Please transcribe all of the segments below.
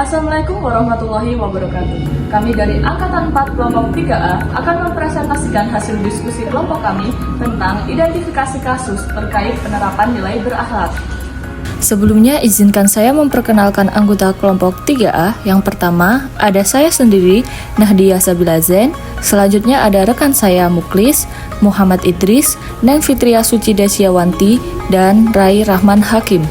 Assalamualaikum warahmatullahi wabarakatuh. Kami dari Angkatan 4 Kelompok 3A akan mempresentasikan hasil diskusi kelompok kami tentang identifikasi kasus terkait penerapan nilai berakhlak. Sebelumnya izinkan saya memperkenalkan anggota kelompok 3A. Yang pertama, ada saya sendiri, Nahdia Sabila Zain. Selanjutnya ada rekan saya Muklis, Muhammad Idris, Neng Fitria Sucida Syawanti, dan Rai Rahman Hakim.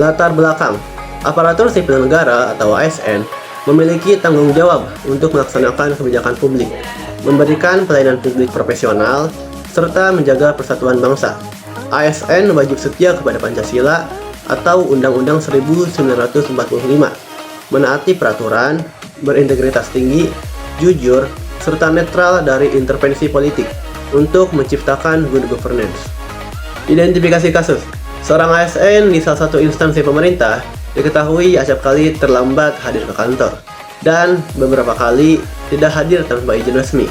Latar belakang. Aparatur sipil negara atau ASN memiliki tanggung jawab untuk melaksanakan kebijakan publik, memberikan pelayanan publik profesional, serta menjaga persatuan bangsa. ASN wajib setia kepada Pancasila atau Undang-Undang 1945, menaati peraturan, berintegritas tinggi, jujur, serta netral dari intervensi politik untuk menciptakan good governance. Identifikasi kasus. Seorang ASN di salah satu instansi pemerintah diketahui acap kali terlambat hadir ke kantor dan beberapa kali tidak hadir tanpa izin resmi.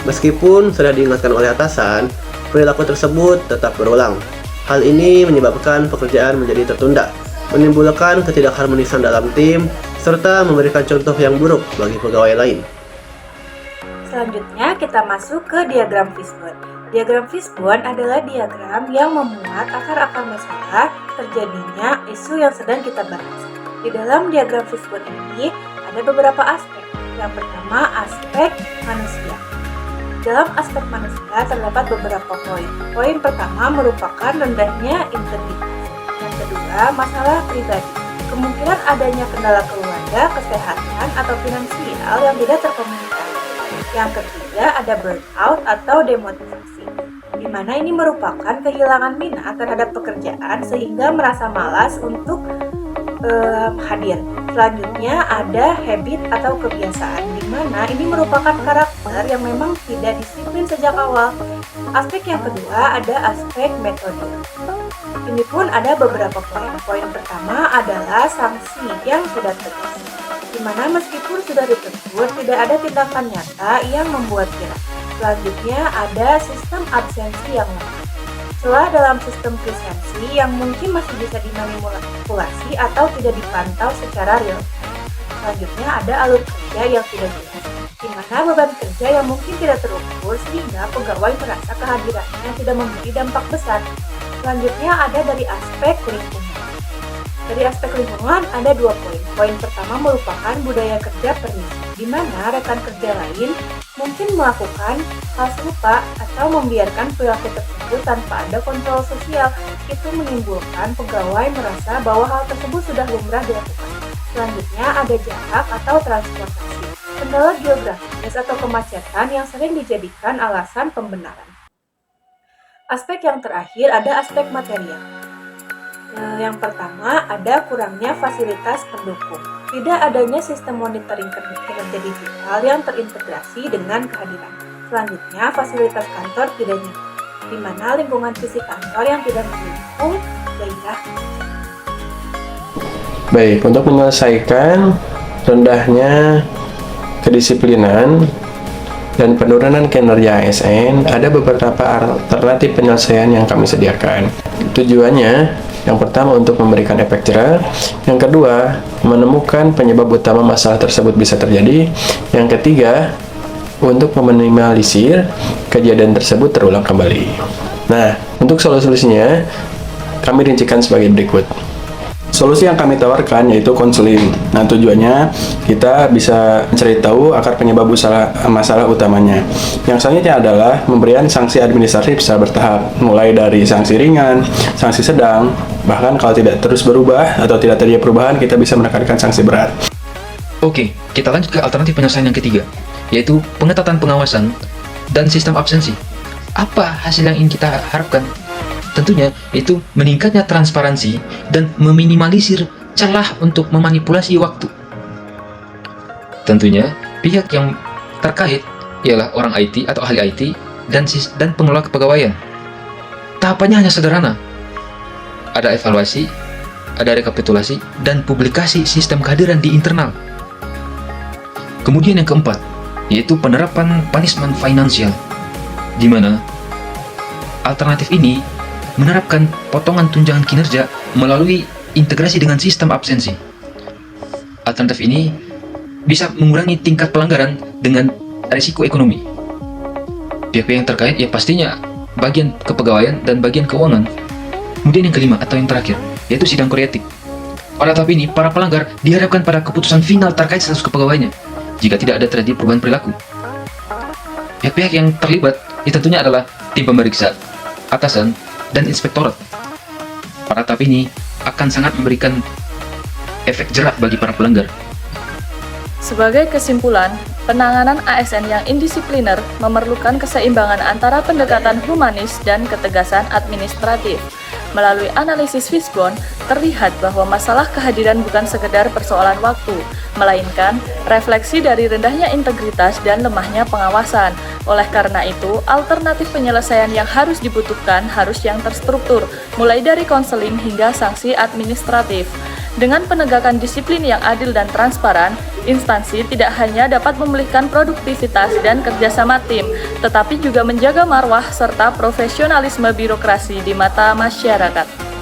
Meskipun sudah diingatkan oleh atasan, perilaku tersebut tetap berulang. Hal ini menyebabkan pekerjaan menjadi tertunda, menimbulkan ketidakharmonisan dalam tim, serta memberikan contoh yang buruk bagi pegawai lain. Selanjutnya kita masuk ke diagram fishbone. Diagram fishbone adalah diagram yang memuat akar-akar masalah terjadinya isu yang sedang kita bahas. Di dalam diagram fishbone ini ada beberapa aspek. Yang pertama, aspek manusia. Dalam aspek manusia terdapat beberapa poin. Poin pertama merupakan rendahnya integritas. Yang kedua, masalah pribadi. Kemungkinan adanya kendala keluarga, kesehatan, atau finansial yang tidak terkomunikasi. Yang ketiga, ada burnout atau demotivasi, di mana ini merupakan kehilangan minat terhadap pekerjaan sehingga merasa malas untuk hadir. Selanjutnya ada habit atau kebiasaan, di mana ini merupakan karakter yang memang tidak disiplin sejak awal. Aspek yang kedua ada aspek metode. Ini pun ada beberapa poin. Poin pertama adalah sanksi yang tidak tegas, di mana meskipun sudah ditegur, tidak ada tindakan nyata yang membuat jerah. Selanjutnya ada sistem absensi yang lemah. Celah dalam sistem presensi yang mungkin masih bisa dimanipulasi atau tidak dipantau secara real. Selanjutnya ada alur kerja yang tidak jelas, di mana beban kerja yang mungkin tidak terukur sehingga pegawai merasa kehadirannya tidak memberi dampak besar. Selanjutnya ada dari aspek lingkungan. Dari aspek lingkungan ada dua poin. Poin pertama merupakan budaya kerja permisi, di mana rekan kerja lain mungkin melakukan hal serupa atau membiarkan perilaku tersebut tanpa ada kontrol sosial. Itu menimbulkan pegawai merasa bahwa hal tersebut sudah lumrah dilakukan. Selanjutnya ada jarak atau transportasi. Kendala geografis atau kemacetan yang sering dijadikan alasan pembenaran. Aspek yang terakhir ada aspek material. Yang pertama, ada kurangnya fasilitas pendukung. Tidak adanya sistem monitoring kinerja digital yang terintegrasi dengan kehadiran. Selanjutnya, fasilitas kantor tidak nyaman, di mana lingkungan fisik kantor yang tidak mendukung gairah. Baik, untuk menyelesaikan rendahnya kedisiplinan dan penurunan kinerja ASN, ada beberapa alternatif penyelesaian yang kami sediakan. Tujuannya, yang pertama untuk memberikan efek jerah, yang kedua menemukan penyebab utama masalah tersebut bisa terjadi, yang ketiga untuk meminimalisir kejadian tersebut terulang kembali. Nah, untuk solusinya kami rincikan sebagai berikut. Solusi yang kami tawarkan yaitu konseling. Nah, tujuannya kita bisa mencari tahu akar penyebab masalah utamanya. Yang selanjutnya adalah memberikan sanksi administratif secara bertahap, mulai dari sanksi ringan, sanksi sedang, bahkan kalau tidak terus berubah atau tidak terjadi perubahan, kita bisa menekankan sanksi berat. Oke, kita lanjut ke alternatif penyelesaian yang ketiga, yaitu pengetatan pengawasan dan sistem absensi. Apa hasil yang ingin kita harapkan? Tentunya itu meningkatnya transparansi dan meminimalisir celah untuk memanipulasi waktu. Tentunya pihak yang terkait ialah orang IT atau ahli IT dan pengelola kepegawaian. Tahapannya hanya sederhana. Ada evaluasi, ada rekapitulasi, dan publikasi sistem kehadiran di internal. Kemudian yang keempat, yaitu penerapan punishment finansial, di mana alternatif ini menerapkan potongan tunjangan kinerja melalui integrasi dengan sistem absensi. Alternatif ini bisa mengurangi tingkat pelanggaran dengan risiko ekonomi. Pihak-pihak yang terkait ya pastinya bagian kepegawaian dan bagian keuangan. Kemudian yang kelima atau yang terakhir, yaitu sidang kode etik. Pada tahap ini, para pelanggar dihadapkan pada keputusan final terkait status kepegawaiannya jika tidak ada terjadi perubahan perilaku. Pihak-pihak yang terlibat ya tentunya adalah tim pemeriksa, atasan, dan inspektorat. Pada tahap ini akan sangat memberikan efek jerat bagi para pelanggar. Sebagai kesimpulan, penanganan ASN yang indisipliner memerlukan keseimbangan antara pendekatan humanis dan ketegasan administratif. Melalui analisis Fishbone, terlihat bahwa masalah kehadiran bukan sekedar persoalan waktu, melainkan refleksi dari rendahnya integritas dan lemahnya pengawasan. Oleh karena itu, alternatif penyelesaian yang harus dibutuhkan harus yang terstruktur, mulai dari konseling hingga sanksi administratif. Dengan penegakan disiplin yang adil dan transparan, instansi tidak hanya dapat memulihkan produktivitas dan kerjasama tim, tetapi juga menjaga marwah serta profesionalisme birokrasi di mata masyarakat.